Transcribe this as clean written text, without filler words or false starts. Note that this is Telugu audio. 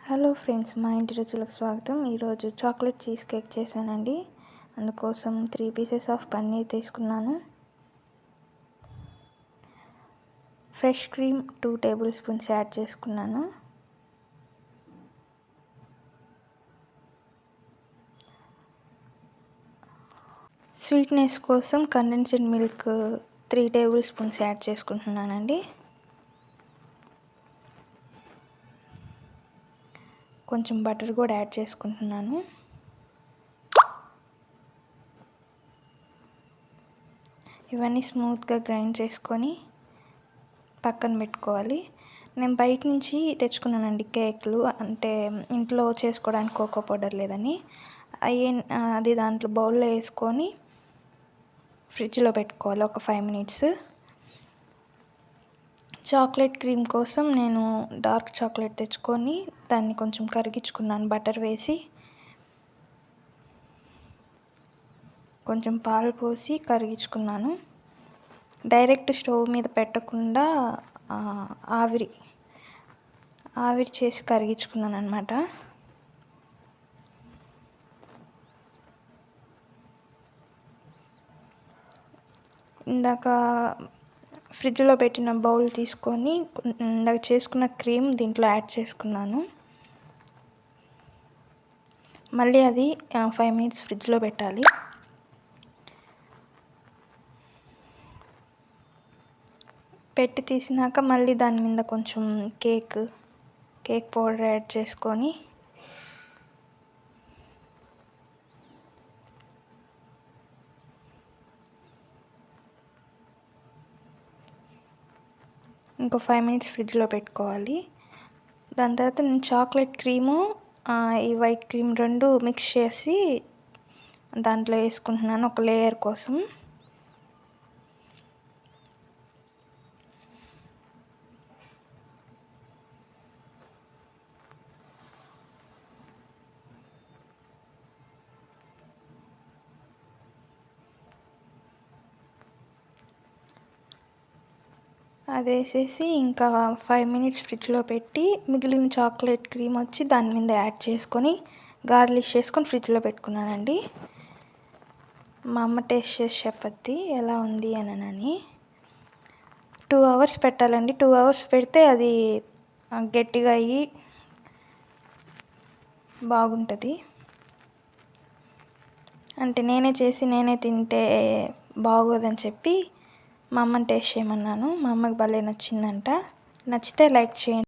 హలో ఫ్రెండ్స్, మా ఇంటి రుచులకు స్వాగతం. ఈరోజు చాక్లెట్ చీజ్ కేక్ చేశానండి. అందుకోసం 3 పీసెస్ ఆఫ్ పన్నీర్ తీసుకున్నాను. Fresh cream 2 table spoons add చేసుకున్నాను. స్వీట్నెస్ కోసం condensed milk 3 table spoons add చేసుకుంటున్నానండి. కొంచెం బటర్ కూడా యాడ్ చేసుకుంటున్నాను. ఇవన్నీ స్మూత్గా గ్రైండ్ చేసుకొని పక్కన పెట్టుకోవాలి. నేను బయట నుంచి తెచ్చుకున్నానండి కేకులు, అంటే ఇంట్లో చేసుకోవడానికి కోకో పౌడర్ లేదని. అది దాంట్లో బౌల్లో వేసుకొని ఫ్రిడ్జ్లో పెట్టుకోవాలి ఒక 5 minutes. చాక్లెట్ క్రీమ్ కోసం నేను డార్క్ చాక్లెట్ తెచ్చుకొని దాన్ని కొంచెం కరిగించుకున్నాను బటర్ వేసి. కొంచెం పాలు పోసి కరిగించుకున్నాను. డైరెక్ట్ స్టవ్ మీద పెట్టకుండా ఆవిరి చేసి కరిగించుకున్నాను అన్నమాట. ఇందాక ఫ్రిడ్జ్లో పెట్టిన బౌల్ తీసుకొని ఇందాక చేసుకున్న క్రీమ్ దీంట్లో యాడ్ చేసుకున్నాను. మళ్ళీ అది 5 minutes ఫ్రిడ్జ్లో పెట్టాలి. పెట్టి తీసినాక మళ్ళీ దాని మీద కొంచెం కేక్ పౌడర్ యాడ్ చేసుకొని ఇంకో 5 minutes ఫ్రిడ్జ్లో పెట్టుకోవాలి. దాని తర్వాత నేను చాక్లెట్ క్రీము ఈ వైట్ క్రీమ్ 2 మిక్స్ చేసి దాంట్లో వేసుకుంటున్నాను ఒక లేయర్ కోసం. అది వేసేసి ఇంకా 5 minutes ఫ్రిడ్జ్లో పెట్టి మిగిలిన చాక్లెట్ క్రీమ్ వచ్చి దాని మీద యాడ్ చేసుకొని గార్లిష్ చేసుకొని ఫ్రిడ్జ్లో పెట్టుకున్నానండి. మా అమ్మ టేస్ట్ చేసి చెప్పద్ది ఎలా ఉంది అని. 2 hours పెట్టాలండి. 2 hours పెడితే అది గట్టిగా అయ్యి బాగుంటుంది. అంటే నేనే చేసి నేనే తింటే బాగోదని చెప్పి మా అమ్మని టేస్ట్ చేయమన్నాను. మా అమ్మకి భలే నచ్చిందంట. నచ్చితే లైక్ చేయండి.